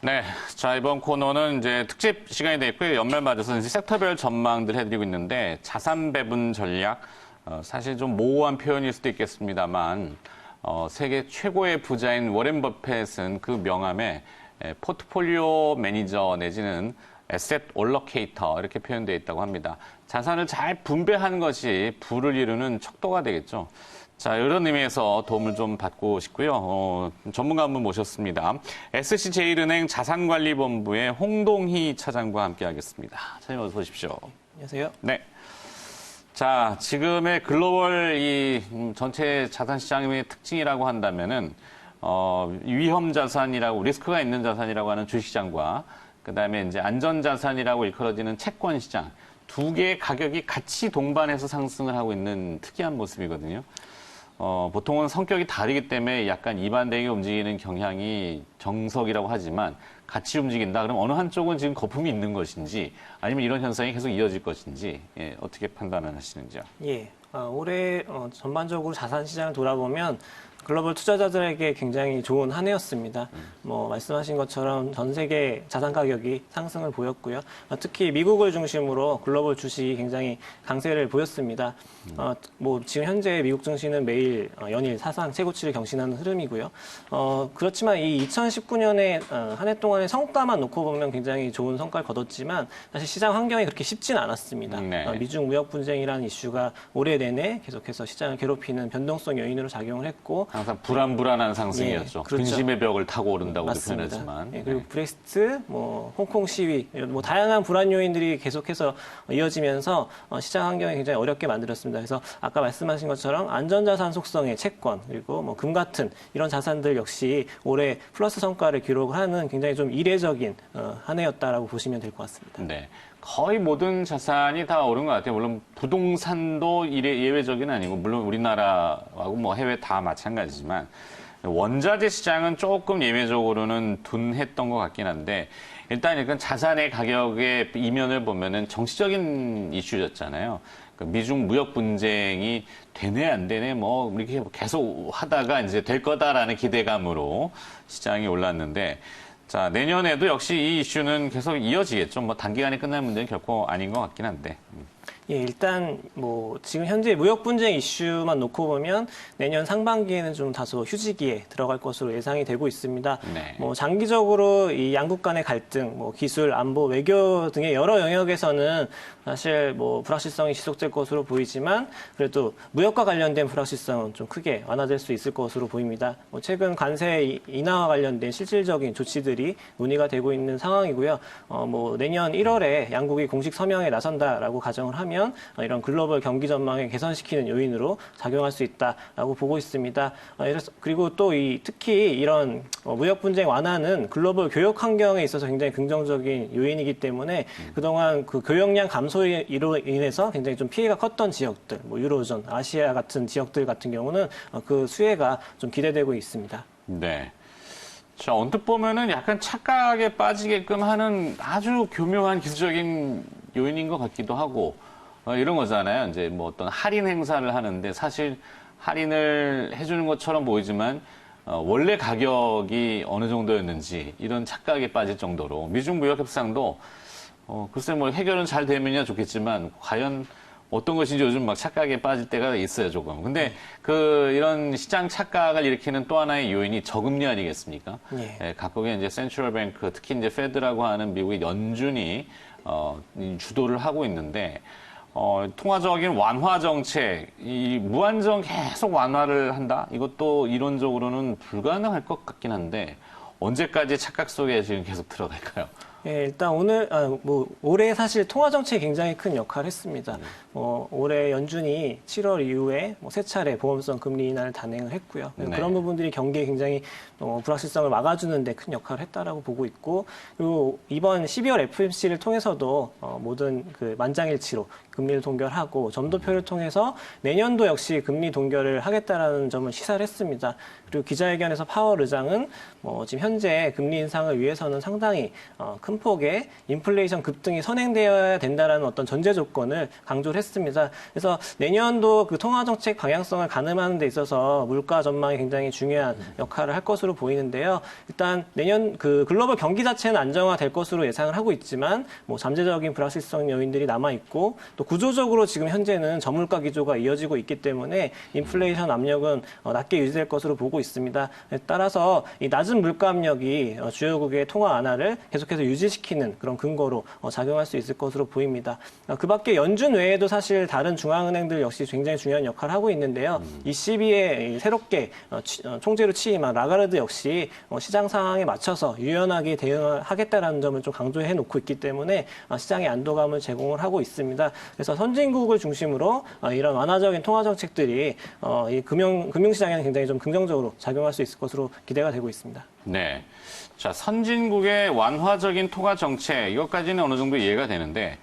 네. 자, 이번 코너는 이제 특집 시간이 되겠고요. 연말 맞아서 이제 섹터별 전망들 해드리고 있는데, 자산 배분 전략, 사실 좀 모호한 표현일 수도 있겠습니다만, 세계 최고의 부자인 워렌 버핏은 그 명함에 포트폴리오 매니저 내지는 에셋 올로케이터 이렇게 표현되어 있다고 합니다. 자산을 잘 분배하는 것이 부를 이루는 척도가 되겠죠. 자, 이런 의미에서 도움을 좀 받고 싶고요. 전문가 한 분 모셨습니다. SC제일은행 자산관리본부의 홍동희 차장과 함께하겠습니다. 차장님 어서 오십시오. 안녕하세요. 네. 자, 지금의 글로벌 이 전체 자산 시장의 특징이라고 한다면은 위험 자산이라고 리스크가 있는 자산이라고 하는 주식시장과 그다음에 이제 안전 자산이라고 일컬어지는 채권 시장 두 개의 가격이 같이 동반해서 상승을 하고 있는 특이한 모습이거든요. 보통은 성격이 다르기 때문에 약간 이반되게 움직이는 경향이 정석이라고 하지만 같이 움직인다. 그럼 어느 한쪽은 지금 거품이 있는 것인지 아니면 이런 현상이 계속 이어질 것인지 어떻게 판단을 하시는지요? 예, 올해 전반적으로 자산 시장을 돌아보면 글로벌 투자자들에게 굉장히 좋은 한 해였습니다. 말씀하신 것처럼 전 세계 자산 가격이 상승을 보였고요. 특히 미국을 중심으로 글로벌 주식이 굉장히 강세를 보였습니다. 지금 현재 미국 증시는 매일 연일 사상 최고치를 경신하는 흐름이고요. 그렇지만 이 2019년에 한 해 동안의 성과만 놓고 보면 굉장히 좋은 성과를 거뒀지만 사실 시장 환경이 그렇게 쉽지는 않았습니다. 네. 미중 무역 분쟁이라는 이슈가 올해 내내 계속해서 시장을 괴롭히는 변동성 요인으로 작용을 했고 항상 불안한 상승이었죠. 예, 그렇죠. 근심의 벽을 타고 오른다고도 맞습니다. 표현하지만. 예, 그리고 브렉시트, 홍콩 시위, 다양한 불안 요인들이 계속해서 이어지면서 시장 환경이 굉장히 어렵게 만들었습니다. 그래서 아까 말씀하신 것처럼 안전자산 속성의 채권 그리고 금 같은 이런 자산들 역시 올해 플러스 성과를 기록을 하는 굉장히 좀 이례적인 한 해였다라고 보시면 될 것 같습니다. 네. 거의 모든 자산이 다 오른 것 같아요. 물론 부동산도 예외적인 아니고 물론 우리나라하고 해외 다 마찬가지지만 원자재 시장은 조금 예외적으로는 둔했던 것 같긴 한데 일단 자산의 가격의 이면을 보면은 정치적인 이슈였잖아요. 미중 무역 분쟁이 되네 안 되네 이렇게 계속 하다가 이제 될 거다라는 기대감으로 시장이 올랐는데 자, 내년에도 역시 이 이슈는 계속 이어지겠죠. 단기간에 끝날 문제는 결코 아닌 것 같긴 한데. 예, 일단 지금 현재 무역 분쟁 이슈만 놓고 보면 내년 상반기에는 좀 다소 휴지기에 들어갈 것으로 예상이 되고 있습니다. 네. 장기적으로 이 양국 간의 갈등, 기술, 안보, 외교 등의 여러 영역에서는 사실 불확실성이 지속될 것으로 보이지만 그래도 무역과 관련된 불확실성은 좀 크게 완화될 수 있을 것으로 보입니다. 최근 관세 인하와 관련된 실질적인 조치들이 논의가 되고 있는 상황이고요. 내년 1월에 양국이 공식 서명에 나선다라고 가정을 하면 이런 글로벌 경기 전망을 개선시키는 요인으로 작용할 수 있다라고 보고 있습니다. 그리고 또 특히 이런 무역 분쟁 완화는 글로벌 교역 환경에 있어서 굉장히 긍정적인 요인이기 때문에 그동안 그 교역량 감소로 인해서 굉장히 좀 피해가 컸던 지역들, 유로존, 아시아 같은 지역들 같은 경우는 그 수혜가 좀 기대되고 있습니다. 네. 자, 언뜻 보면은 약간 착각에 빠지게끔 하는 아주 교묘한 기술적인 요인인 것 같기도 하고, 이런 거잖아요. 이제 어떤 할인 행사를 하는데 사실 할인을 해주는 것처럼 보이지만, 원래 가격이 어느 정도였는지 이런 착각에 빠질 정도로 미중 무역 협상도 글쎄 해결은 잘 되면야 좋겠지만 과연 어떤 것인지 요즘 착각에 빠질 때가 있어요, 조금. 근데 이런 시장 착각을 일으키는 또 하나의 요인이 저금리 아니겠습니까? 예. 각국의 이제 센트럴 뱅크, 특히 이제 페드라고 하는 미국의 연준이 주도를 하고 있는데 통화적인 완화 정책, 이 무한정 계속 완화를 한다? 이것도 이론적으로는 불가능할 것 같긴 한데 언제까지 착각 속에 지금 계속 들어갈까요? 예, 일단 올해 사실 통화 정책이 굉장히 큰 역할을 했습니다. 올해 연준이 7월 이후에 세 차례 보험성 금리 인하를 단행을 했고요. 네. 그런 부분들이 경기에 굉장히 불확실성을 막아주는 데 큰 역할을 했다라고 보고 있고, 그리고 이번 12월 FOMC를 통해서도 모든 만장일치로 금리를 동결하고 점도표를 통해서 내년도 역시 금리 동결을 하겠다라는 점을 시사를 했습니다. 그리고 기자회견에서 파월 의장은 지금 현재 금리 인상을 위해서는 상당히 큰 큰 폭의 인플레이션 급등이 선행되어야 된다라는 어떤 전제 조건을 강조를 했습니다. 그래서 내년도 그 통화정책 방향성을 가늠하는 데 있어서 물가 전망이 굉장히 중요한 역할을 할 것으로 보이는데요. 일단 내년 그 글로벌 경기 자체는 안정화될 것으로 예상을 하고 있지만 뭐 잠재적인 불확실성 요인들이 남아 있고 또 구조적으로 지금 현재는 저물가 기조가 이어지고 있기 때문에 인플레이션 압력은 낮게 유지될 것으로 보고 있습니다. 따라서 이 낮은 물가 압력이 주요국의 통화 완화를 계속해서 유지시키는 그런 근거로 작용할 수 있을 것으로 보입니다. 그 밖에 연준 외에도 사실 다른 중앙은행들 역시 굉장히 중요한 역할을 하고 있는데요. ECB에 새롭게 총재로 취임한 라가르드 역시 시장 상황에 맞춰서 유연하게 대응을 하겠다라는 점을 좀 강조해 놓고 있기 때문에 시장에 안도감을 제공을 하고 있습니다. 그래서 선진국을 중심으로 이런 완화적인 통화 정책들이 이 금융시장에는 굉장히 좀 긍정적으로 작용할 수 있을 것으로 기대가 되고 있습니다. 네. 자, 선진국의 완화적인 통화 정책, 이것까지는 어느 정도 이해가 되는데,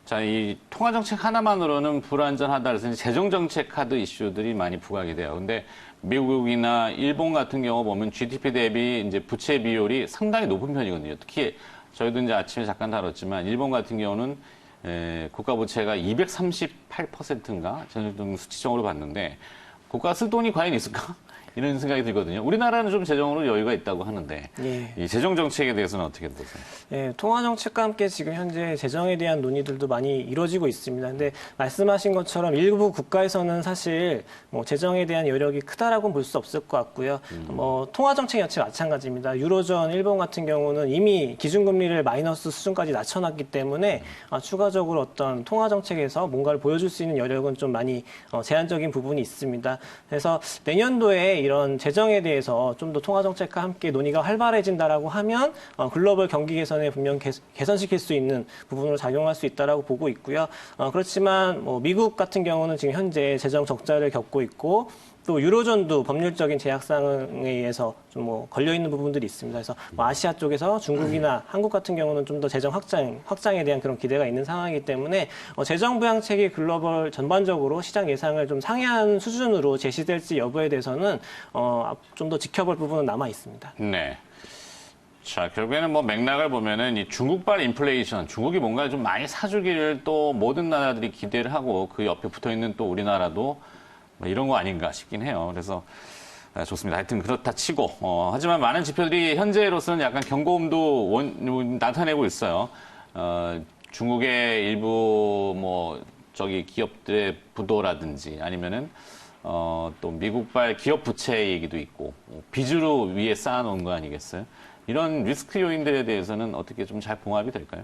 자, 이 통화 정책 하나만으로는 불완전하다 그래서 재정 정책 카드 이슈들이 많이 부각이 돼요. 근데 미국이나 일본 같은 경우 보면 GDP 대비 이제 부채 비율이 상당히 높은 편이거든요. 특히 저희도 이제 아침에 잠깐 다뤘지만 일본 같은 경우는 국가 부채가 238%인가 저는 좀 수치적으로 봤는데 국가 쓸 돈이 과연 있을까? 이런 생각이 들거든요. 우리나라는 좀 재정으로 여유가 있다고 하는데 예. 이 재정 정책에 대해서는 어떻게 보세요? 예, 통화 정책과 함께 지금 현재 재정에 대한 논의들도 많이 이루어지고 있습니다. 근데 말씀하신 것처럼 일부 국가에서는 사실 뭐 재정에 대한 여력이 크다라고는 볼 수 없을 것 같고요. 뭐 통화 정책 역시 마찬가지입니다. 유로존, 일본 같은 경우는 이미 기준금리를 마이너스 수준까지 낮춰놨기 때문에 추가적으로 어떤 통화 정책에서 뭔가를 보여줄 수 있는 여력은 좀 많이 제한적인 부분이 있습니다. 그래서 내년도에 이런 재정에 대해서 좀 더 통화 정책과 함께 논의가 활발해진다라고 하면 글로벌 경기 개선에 분명 개선시킬 수 있는 부분으로 작용할 수 있다라고 보고 있고요. 그렇지만 뭐 미국 같은 경우는 지금 현재 재정 적자를 겪고 있고 또 유로존도 법률적인 제약상에 의해서 좀 뭐 걸려 있는 부분들이 있습니다. 그래서 뭐 아시아 쪽에서 중국이나 한국 같은 경우는 좀 더 재정 확장에 대한 그런 기대가 있는 상황이기 때문에 재정 부양책이 글로벌 전반적으로 시장 예상을 좀 상회하는 수준으로 제시될지 여부에 대해서는 좀 더 지켜볼 부분은 남아 있습니다. 네. 자, 결국에는 뭐 맥락을 보면은 이 중국발 인플레이션, 중국이 뭔가 좀 많이 사주기를 또 모든 나라들이 기대를 하고 그 옆에 붙어 있는 또 우리나라도 뭐 이런 거 아닌가 싶긴 해요. 그래서 좋습니다. 하여튼 그렇다 치고 하지만 많은 지표들이 현재로서는 약간 경고음도 나타내고 있어요. 중국의 일부 뭐 저기 기업들의 부도라든지 아니면은 또 미국발 기업 부채 얘기도 있고 빚으로 위에 쌓아놓은 거 아니겠어요? 이런 리스크 요인들에 대해서는 어떻게 좀 잘 봉합이 될까요?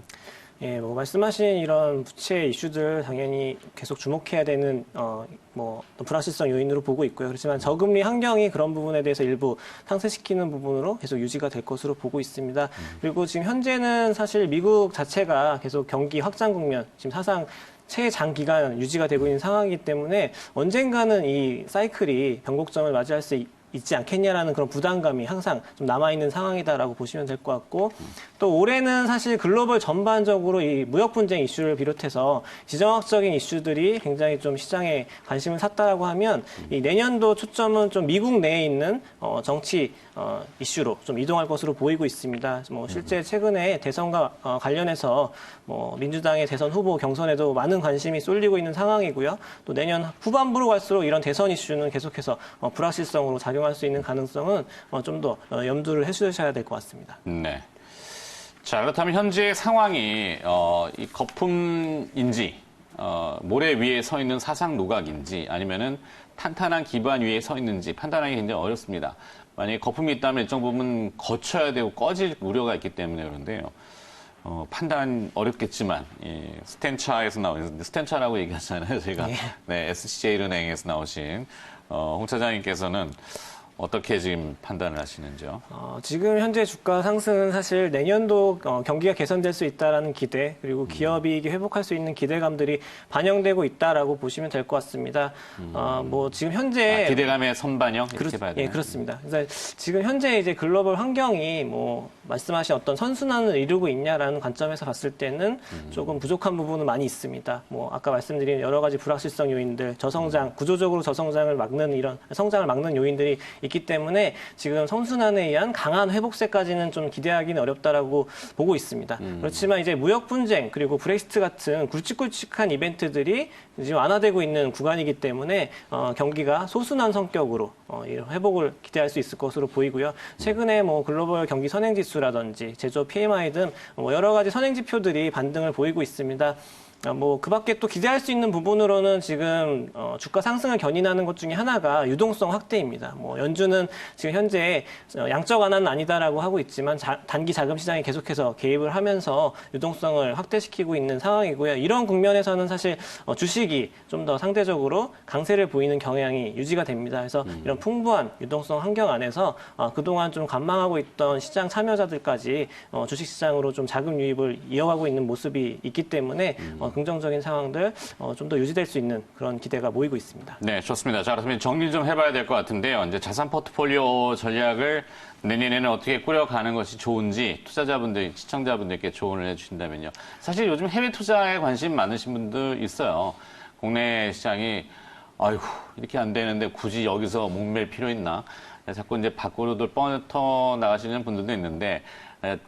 예, 뭐 말씀하신 이런 부채 이슈들 당연히 계속 주목해야 되는 뭐 불확실성 요인으로 보고 있고요. 그렇지만 저금리 환경이 그런 부분에 대해서 일부 상쇄시키는 부분으로 계속 유지가 될 것으로 보고 있습니다. 그리고 지금 현재는 사실 미국 자체가 계속 경기 확장 국면, 지금 사상 최장기간 유지가 되고 있는 상황이기 때문에 언젠가는 이 사이클이 변곡점을 맞이할 수 있지 않겠냐라는 그런 부담감이 항상 좀 남아있는 상황이다라고 보시면 될 것 같고 또 올해는 사실 글로벌 전반적으로 이 무역 분쟁 이슈를 비롯해서 지정학적인 이슈들이 굉장히 좀 시장에 관심을 샀다라고 하면 이 내년도 초점은 좀 미국 내에 있는 정치 이슈로 좀 이동할 것으로 보이고 있습니다. 뭐 실제 최근에 대선과 관련해서 뭐 민주당의 대선 후보 경선에도 많은 관심이 쏠리고 있는 상황이고요. 또 내년 후반부로 갈수록 이런 대선 이슈는 계속해서 불확실성으로 작용할 수 있는 가능성은 좀 더 염두를 해주셔야 될 것 같습니다. 네. 자, 그렇다면 현재 상황이 이 거품인지 모래 위에 서 있는 사상 누각인지 아니면은 탄탄한 기반 위에 서 있는지 판단하기 굉장히 어렵습니다. 만약에 거품이 있다면 일정 부분 거쳐야 되고 꺼질 우려가 있기 때문에 그런데요. 판단 어렵겠지만 스탠차에서 나오는 스탠차라고 얘기하잖아요. 저희가 네, SC제일은행에서 나오신 홍 차장님께서는 어떻게 지금 판단을 하시는지요? 지금 현재 주가 상승은 사실 내년도 경기가 개선될 수 있다라는 기대 그리고 기업이익이 회복할 수 있는 기대감들이 반영되고 있다라고 보시면 될 것 같습니다. 뭐 지금 현재 기대감의 선반영 이렇게 봐야 되나요? 예, 그렇습니다. 그래서 지금 현재 이제 글로벌 환경이 뭐 말씀하신 어떤 선순환을 이루고 있냐라는 관점에서 봤을 때는 조금 부족한 부분은 많이 있습니다. 뭐 아까 말씀드린 여러 가지 불확실성 요인들, 저성장, 구조적으로 저성장을 막는 이런 성장을 막는 요인들이 있기 있기 때문에 지금 선순환에 의한 강한 회복세까지는 좀 기대하기는 어렵다라고 보고 있습니다. 그렇지만 이제 무역 분쟁 그리고 브렉시트 같은 굵직굵직한 이벤트들이 지금 완화되고 있는 구간이기 때문에 경기가 소순환 성격으로 이런 회복을 기대할 수 있을 것으로 보이고요. 최근에 뭐 글로벌 경기 선행지수라든지 제조업 PMI 등 여러 가지 선행지표들이 반등을 보이고 있습니다. 뭐, 그 밖에 또 기대할 수 있는 부분으로는 지금, 주가 상승을 견인하는 것 중에 하나가 유동성 확대입니다. 뭐, 연준은 지금 현재 양적 완화는 아니다라고 하고 있지만 단기 자금 시장에 계속해서 개입을 하면서 유동성을 확대시키고 있는 상황이고요. 이런 국면에서는 사실 주식이 좀 더 상대적으로 강세를 보이는 경향이 유지가 됩니다. 그래서 이런 풍부한 유동성 환경 안에서 그동안 좀 관망하고 있던 시장 참여자들까지 주식 시장으로 좀 자금 유입을 이어가고 있는 모습이 있기 때문에 긍정적인 상황들 좀 더 유지될 수 있는 그런 기대가 모이고 있습니다. 네, 좋습니다. 자, 그렇다면 정리 좀 해봐야 될 것 같은데요. 이제 자산 포트폴리오 전략을 내년에는 어떻게 꾸려가는 것이 좋은지 투자자분들, 시청자분들께 조언을 해주신다면요. 사실 요즘 해외 투자에 관심 많으신 분들 있어요. 국내 시장이 아이고 이렇게 안 되는데 굳이 여기서 목맬 필요 있나? 자꾸 이제 밖으로도 뻗어 나가시는 분들도 있는데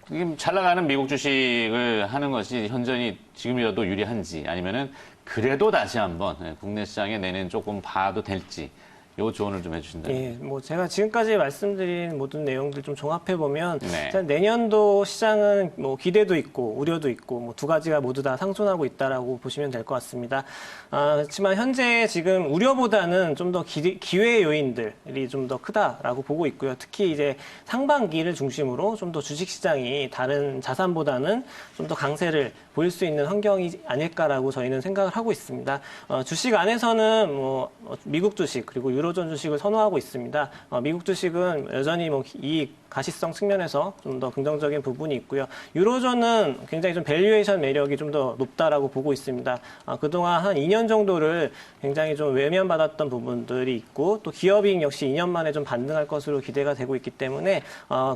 지금 잘 나가는 미국 주식을 하는 것이 현저히 지금이라도 유리한지 아니면은 그래도 다시 한번 국내 시장에 내년 조금 봐도 될지 요 조언을 좀 해주신다면. 예, 뭐 제가 지금까지 말씀드린 모든 내용들 좀 종합해 보면 네. 내년도 시장은 뭐 기대도 있고 우려도 있고 뭐 두 가지가 모두 다 상존하고 있다라고 보시면 될 것 같습니다. 그렇지만 현재 지금 우려보다는 좀 더 기회 요인들이 좀 더 크다라고 보고 있고요. 특히 이제 상반기를 중심으로 좀 더 주식 시장이 다른 자산보다는 좀 더 강세를 보일 수 있는 환경이 아닐까라고 저희는 생각을 하고 있습니다. 주식 안에서는 뭐 미국 주식 그리고 유로존 주식을 선호하고 있습니다. 미국 주식은 여전히 뭐 이익 가시성 측면에서 좀 더 긍정적인 부분이 있고요. 유로존은 굉장히 좀 밸류에이션 매력이 좀 더 높다라고 보고 있습니다. 그동안 한 2년 정도를 굉장히 좀 외면받았던 부분들이 있고 또 기업이익 역시 2년 만에 좀 반등할 것으로 기대가 되고 있기 때문에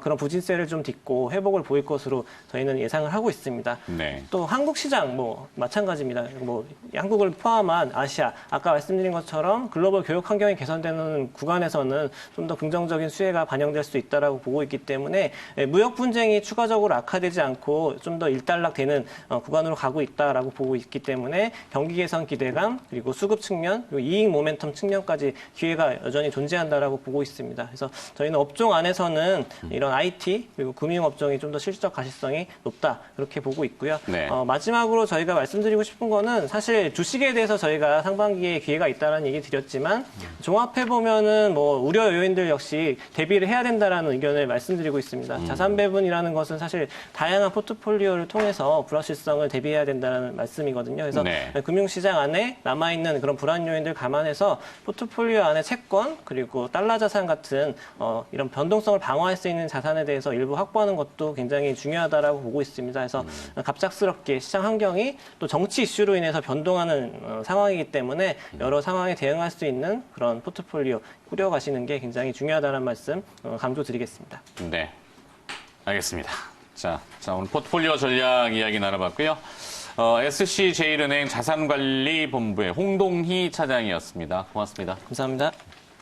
그런 부진세를 좀 딛고 회복을 보일 것으로 저희는 예상을 하고 있습니다. 네. 또 한국 시장 뭐 마찬가지입니다. 뭐 한국을 포함한 아시아 아까 말씀드린 것처럼 글로벌 교육 환경이 개선되는 구간에서는 좀 더 긍정적인 수혜가 반영될 수 있다라고 보고 있기 때문에 무역 분쟁이 추가적으로 악화되지 않고 좀 더 일단락되는 구간으로 가고 있다라고 보고 있기 때문에 경기 개선 기대감 그리고 수급 측면 그리고 이익 모멘텀 측면까지 기회가 여전히 존재한다라고 보고 있습니다. 그래서 저희는 업종 안에서는 이런 IT 그리고 금융 업종이 좀 더 실적 가시성이 높다 그렇게 보고 있고요. 네. 마지막으로 저희가 말씀드리고 싶은 거는 사실 주식에 대해서 저희가 상반기에 기회가 있다라는 얘기 드렸지만 종합해 보면은 뭐 우려 요인들 역시 대비를 해야 된다라는 의견을 말씀드리고 있습니다. 자산 배분이라는 것은 사실 다양한 포트폴리오를 통해서 불확실성을 대비해야 된다는 말씀이거든요. 그래서 네. 금융시장 안에 남아있는 그런 불안 요인들 감안해서 포트폴리오 안에 채권 그리고 달러 자산 같은 이런 변동성을 방어할 수 있는 자산에 대해서 일부 확보하는 것도 굉장히 중요하다라고 보고 있습니다. 그래서 갑작스럽게 시장 환경이 또 정치 이슈로 인해서 변동하는 상황이기 때문에 여러 상황에 대응할 수 있는 그런 포트폴리오 꾸려가시는 게 굉장히 중요하다는 말씀 강조드리겠습니다. 네. 알겠습니다. 자, 오늘 포트폴리오 전략 이야기 나눠봤고요. SC제일은행 자산관리본부의 홍동희 차장이었습니다. 고맙습니다. 감사합니다.